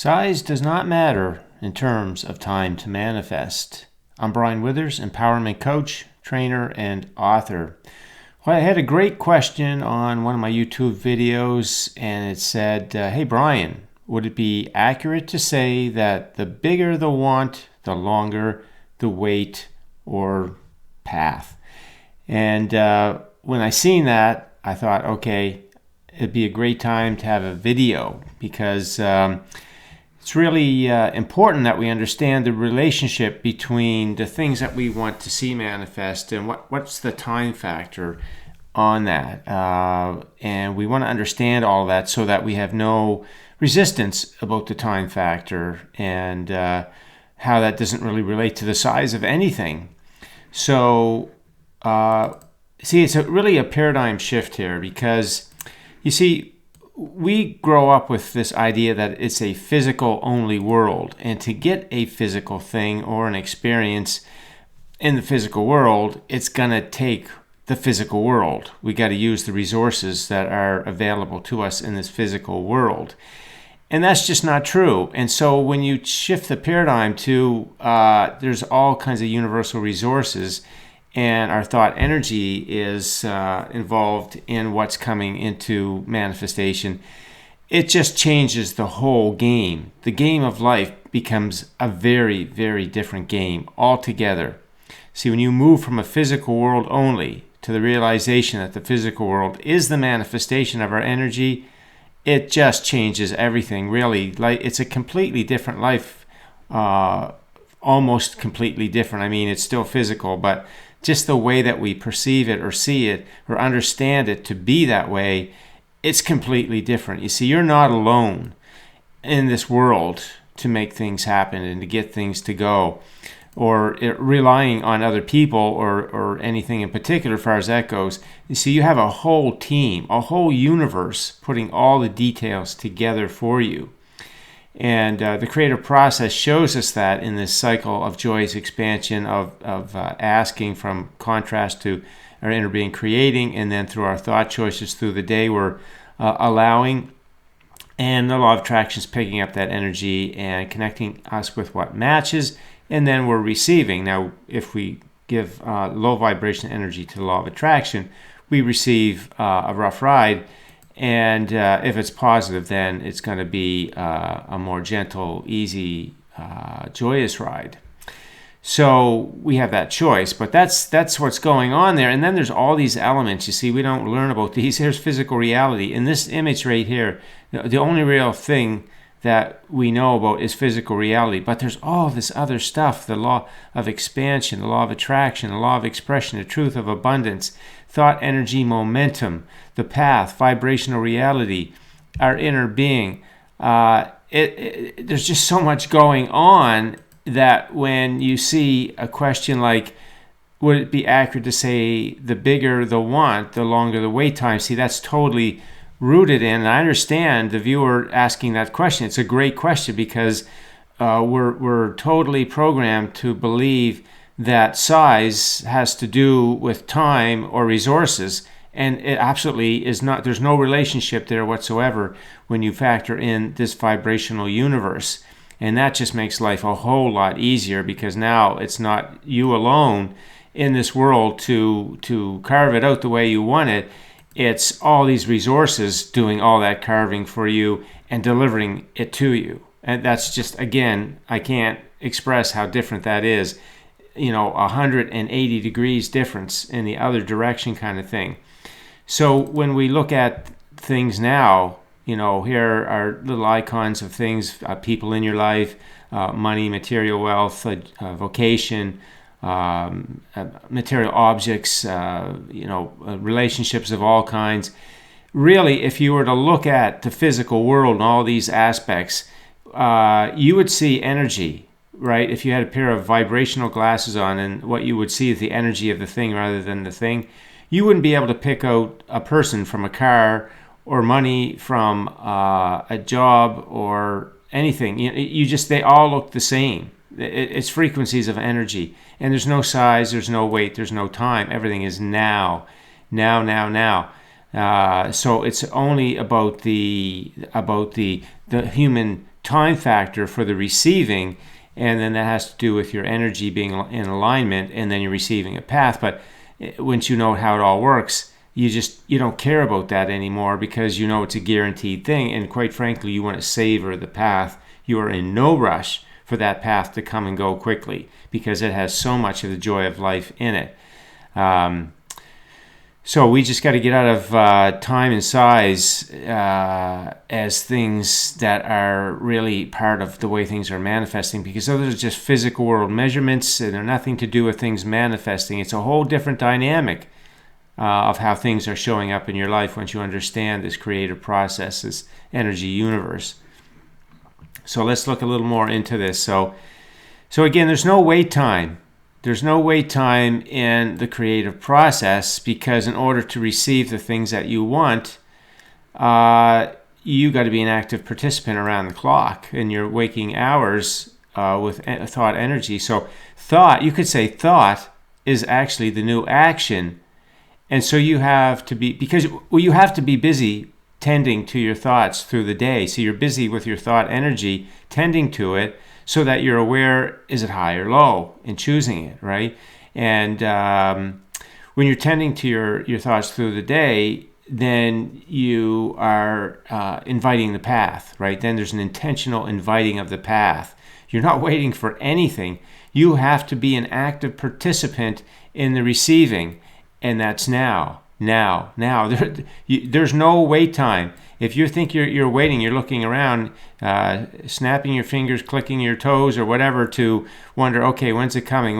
Size does not matter in terms of time to manifest. I'm Brian Withers, empowerment coach, trainer, and author. Well, I had a great question on one of my YouTube videos, and it said, hey Brian, would it be accurate to say that the bigger the want, the longer the wait or path? And when I seen that, I thought, okay, it'd be a great time to have a video because it's really important that we understand the relationship between the things that we want to see manifest and what's the time factor on that. And we want to understand all of that so that we have no resistance about the time factor and how that doesn't really relate to the size of anything. So, it's really a paradigm shift here because, you see, we grow up with this idea that it's a physical only world, and to get a physical thing or an experience in the physical world, it's going to take the physical world. We got to use the resources that are available to us in this physical world. And that's just not true. And so when you shift the paradigm to there's all kinds of universal resources, and our thought energy is involved in what's coming into manifestation, it just changes the whole game. The game of life becomes a very, very different game altogether. See, when you move from a physical world only to the realization that the physical world is the manifestation of our energy, it just changes everything, really. Like, it's a completely different life, almost completely different. I mean, it's still physical, but just the way that we perceive it or see it or understand it to be that way, it's completely different. You see, you're not alone in this world to make things happen and to get things to go, or relying on other people or anything in particular as far as that goes. You see, you have a whole team, a whole universe putting all the details together for you. And the creative process shows us that in this cycle of joyous expansion of asking, from contrast to our inner being creating, and then through our thought choices through the day we're allowing, and the law of attraction is picking up that energy and connecting us with what matches, and then we're receiving. Now, if we give low vibration energy to the law of attraction, we receive a rough ride. And if it's positive, then it's going to be a more gentle, easy, joyous ride. So we have that choice, but that's what's going on there. And then there's all these elements. You see, we don't learn about these. Here's physical reality. In this image right here, the only real thing that we know about is physical reality. But there's all this other stuff, the law of expansion, the law of attraction, the law of expression, the truth of abundance, thought, energy, momentum, the path, vibrational reality, our inner being. There's just so much going on that when you see a question like, would it be accurate to say the bigger the want, the longer the wait time? See, that's totally rooted in, and I understand the viewer asking that question. It's a great question because we're totally programmed to believe that size has to do with time or resources, and it absolutely is not. There's no relationship there whatsoever when you factor in this vibrational universe, and that just makes life a whole lot easier because now it's not you alone in this world to carve it out the way you want it. It's all these resources doing all that carving for you and delivering it to you. And that's just, again, I can't express how different that is. 180 degrees difference in the other direction kind of thing. So when we look at things now, here are little icons of things, people in your life, money, material wealth, vocation, material objects, relationships of all kinds. Really, if you were to look at the physical world and all these aspects, you would see energy, right? If you had a pair of vibrational glasses on, and what you would see is the energy of the thing rather than the thing, you wouldn't be able to pick out a person from a car or money from a job or anything. They all look the same. It's frequencies of energy, and there's no size, there's no weight, there's no time. Everything is now. So it's only about the human time factor for the receiving, and then that has to do with your energy being in alignment, and then you're receiving a path. But once you know how it all works, you don't care about that anymore, because you know it's a guaranteed thing, and quite frankly, you want to savor the path. You are in no rush for that path to come and go quickly, because it has so much of the joy of life in it. So we just got to get out of time and size as things that are really part of the way things are manifesting, because those are just physical world measurements, and they're nothing to do with things manifesting. It's a whole different dynamic of how things are showing up in your life once you understand this creative process, this energy universe. So let's look a little more into this. So again, there's no wait time. There's no wait time in the creative process, because in order to receive the things that you want, you got to be an active participant around the clock in your waking hours with thought energy. So you could say thought is actually the new action. And so you have to be, you have to be busy tending to your thoughts through the day. So you're busy with your thought energy, tending to it, so that you're aware, is it high or low, in choosing it, right? And when you're tending to your thoughts through the day, then you are inviting the path, right? Then there's an intentional inviting of the path. You're not waiting for anything. You have to be an active participant in the receiving, and that's now. There's no wait time. If you think you're waiting, you're looking around, snapping your fingers, clicking your toes or whatever to wonder, okay, when's it coming?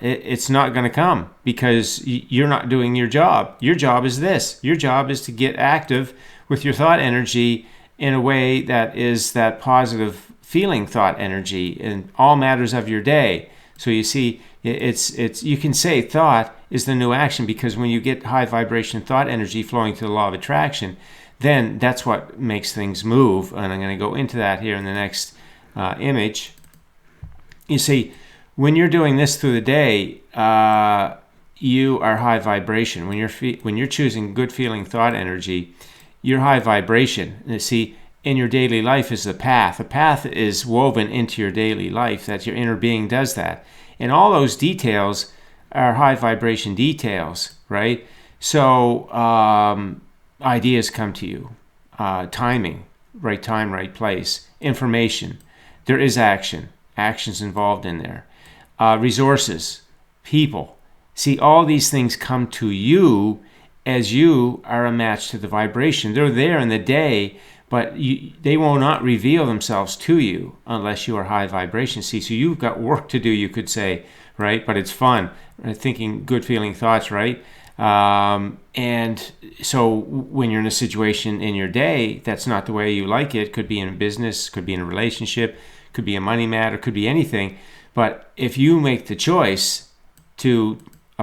It's not going to come, because you're not doing your job. Your job is this. Your job is to get active with your thought energy in a way that is that positive feeling thought energy in all matters of your day. So you see, it's you can say thought is the new action, because when you get high vibration thought energy flowing to the law of attraction, then that's what makes things move. And I'm going to go into that here in the next image. You see, when you're doing this through the day, you are high vibration. When you're choosing good feeling thought energy, you're high vibration. And see, in your daily life is the path. The path is woven into your daily life. That your inner being does that. And all those details are high vibration details, right? So ideas come to you. Timing, right time, right place. Information. There is action. Action's involved in there. Resources. People. See, all these things come to you as you are a match to the vibration. They're there in the day, but they will not reveal themselves to you unless you are high vibration. See, so you've got work to do, you could say, right? But it's fun, thinking good feeling thoughts, right? And so when you're in a situation in your day that's not the way you like it, could be in a business, could be in a relationship, could be a money matter, could be anything. But if you make the choice to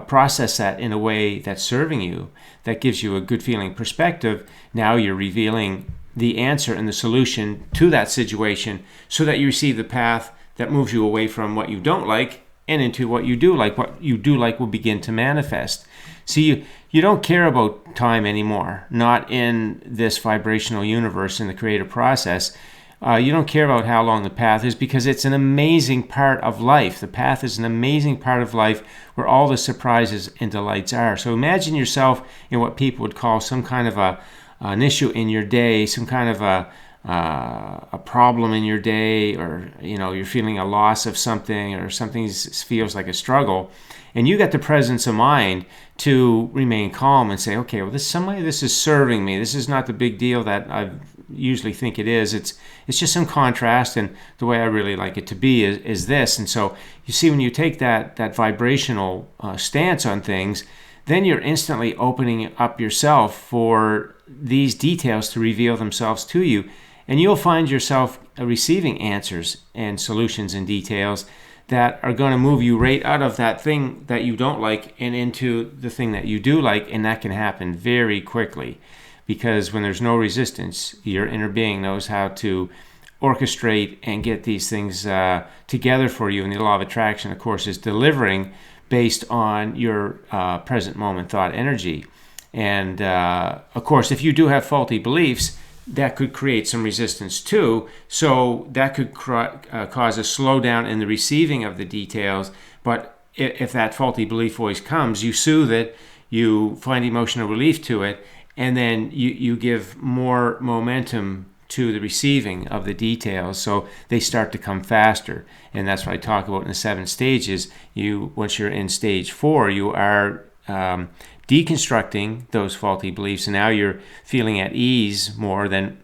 process that in a way that's serving you, that gives you a good feeling perspective, now you're revealing the answer and the solution to that situation, so that you receive the path that moves you away from what you don't like and into what you do like. What you do like will begin to manifest. See, you don't care about time anymore, not in this vibrational universe, in the creative process. You don't care about how long the path is, because it's an amazing part of life. The path is an amazing part of life where all the surprises and delights are. So imagine yourself in what people would call some kind of an issue in your day, some kind of a problem in your day, or you're feeling a loss of something, or something feels like a struggle, and you got the presence of mind to remain calm and say, okay, well, this is serving me. This is not the big deal that I usually think it is. It's just some contrast, and the way I really like it to be is this. And so you see, when you take that vibrational stance on things, then you're instantly opening up yourself for these details to reveal themselves to you. And you'll find yourself receiving answers and solutions and details that are going to move you right out of that thing that you don't like and into the thing that you do like. And that can happen very quickly, because when there's no resistance, your inner being knows how to orchestrate and get these things together for you. And the law of attraction, of course, is delivering based on your present moment thought energy. And of course, if you do have faulty beliefs, that could create some resistance too. So that could cause a slowdown in the receiving of the details. But if that faulty belief voice comes, you soothe it, you find emotional relief to it, and then you give more momentum to the receiving of the details, so they start to come faster. And that's what I talk about in the 7 stages. Once you're in stage 4, you are deconstructing those faulty beliefs, and now you're feeling at ease more than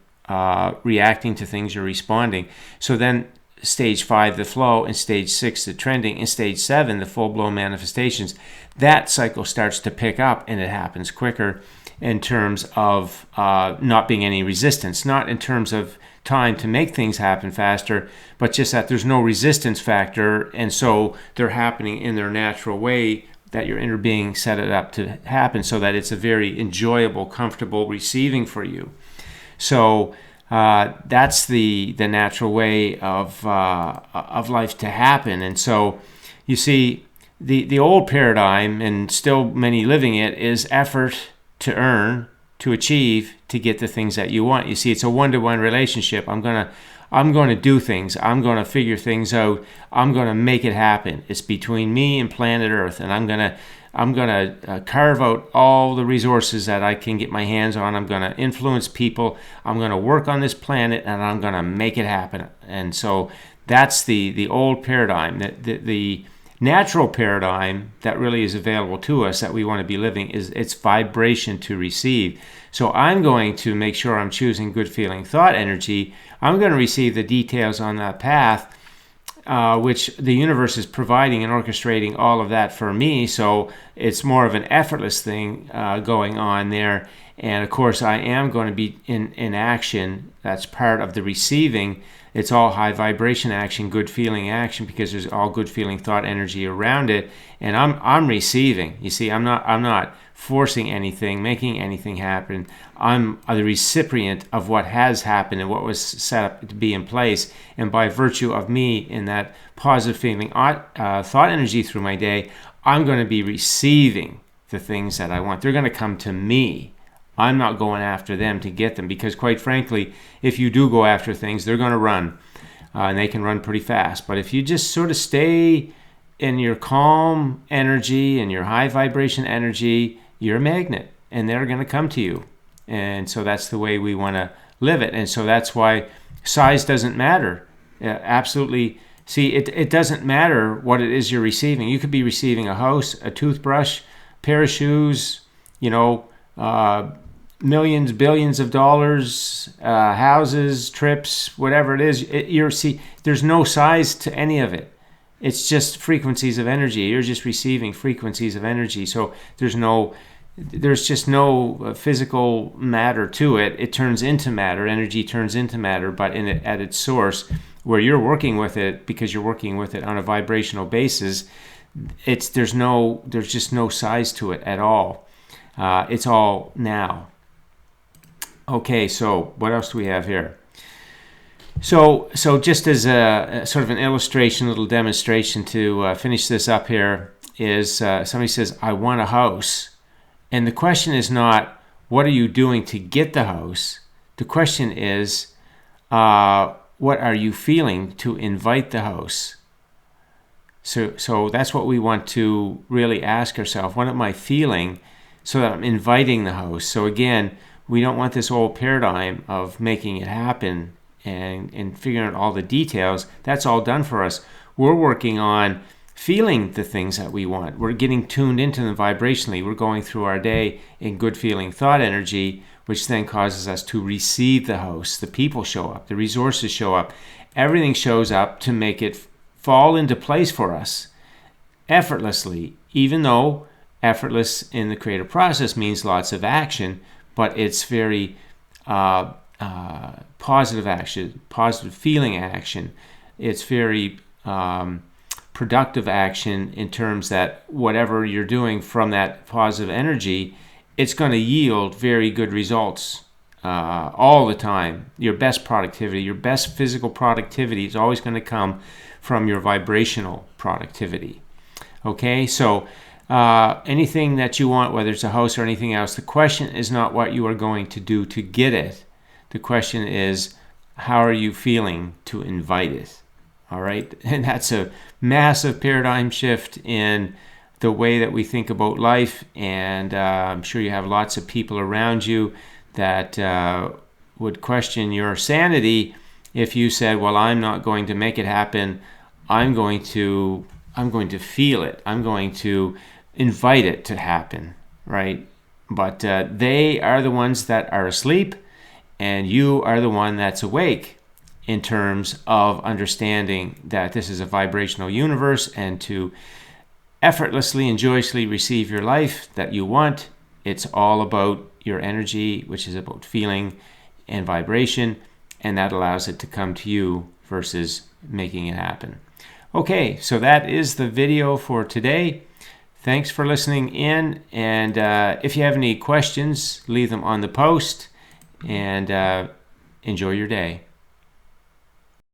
reacting to things, you're responding. So then stage 5, the flow, and stage 6, the trending, and stage 7, the full-blown manifestations. That cycle starts to pick up, and it happens quicker in terms of not being any resistance, not in terms of time to make things happen faster, but just that there's no resistance factor, and so they're happening in their natural way, that your inner being set it up to happen, so that it's a very enjoyable, comfortable receiving for you. So that's the natural way of life to happen. And so you see, the old paradigm, and still many living it, is effort to earn, to achieve, to get the things that you want. You see, it's a one-to-one relationship. I'm going to do things. I'm going to figure things out. I'm going to make it happen. It's between me and planet Earth, and I'm going to carve out all the resources that I can get my hands on. I'm going to influence people. I'm going to work on this planet, and I'm going to make it happen. And so that's the old paradigm. The natural paradigm that really is available to us, that we want to be living, is its vibration to receive. So I'm going to make sure I'm choosing good feeling thought energy. I'm going to receive the details on that path, which the universe is providing and orchestrating all of that for me. So it's more of an effortless thing going on there. And of course, I am going to be in action. That's part of the receiving. It's all high vibration action, good feeling action, because there's all good feeling thought energy around it. And I'm receiving. You see, I'm not forcing anything, making anything happen. I'm the recipient of what has happened and what was set up to be in place. And by virtue of me in that positive feeling thought energy through my day, I'm going to be receiving the things that I want. They're going to come to me. I'm not going after them to get them, because quite frankly, if you do go after things, they're going to run, and they can run pretty fast. But if you just sort of stay in your calm energy and your high vibration energy, you're a magnet, and they're going to come to you. And so that's the way we want to live it. And so that's why size doesn't matter. Absolutely. See, it doesn't matter what it is you're receiving. You could be receiving a house, a toothbrush, pair of shoes, millions, billions of dollars, houses, trips, whatever it is. There's no size to any of it. It's just frequencies of energy. You're just receiving frequencies of energy. So there's just no physical matter to it. It turns into matter. Energy turns into matter, but at its source, where you're working with it, because you're working with it on a vibrational basis, there's just no size to it at all. It's all now. Okay, so what else do we have here? So just as a sort of an illustration, little demonstration to finish this up here, is somebody says, I want a house. And the question is not, what are you doing to get the house? The question is, what are you feeling to invite the house? So that's what we want to really ask ourselves. What am I feeling so that I'm inviting the house? So again, we don't want this old paradigm of making it happen and figuring out all the details. That's all done for us. We're working on feeling the things that we want. We're getting tuned into them vibrationally. We're going through our day in good feeling thought energy, which then causes us to receive the house. The people show up. The resources show up. Everything shows up to make it fall into place for us effortlessly, even though effortless in the creative process means lots of action, but it's very positive action, positive feeling action. It's very productive action in terms that whatever you're doing from that positive energy, it's going to yield very good results all the time. Your best productivity, your best physical productivity is always going to come from your vibrational productivity. Okay, so anything that you want, whether it's a house or anything else, the question is not what you are going to do to get it. The question is, how are you feeling to invite it? All right. And that's a massive paradigm shift in the way that we think about life. And I'm sure you have lots of people around you that would question your sanity if you said, well, I'm not going to make it happen. I'm going to feel it. I'm going to invite it to happen, right? But they are the ones that are asleep, and you are the one that's awake in terms of understanding that this is a vibrational universe, and to effortlessly and joyously receive your life that you want. It's all about your energy, which is about feeling and vibration, and that allows it to come to you versus making it happen. Okay, so that is the video for today. Thanks for listening in, and if you have any questions, leave them on the post, and enjoy your day.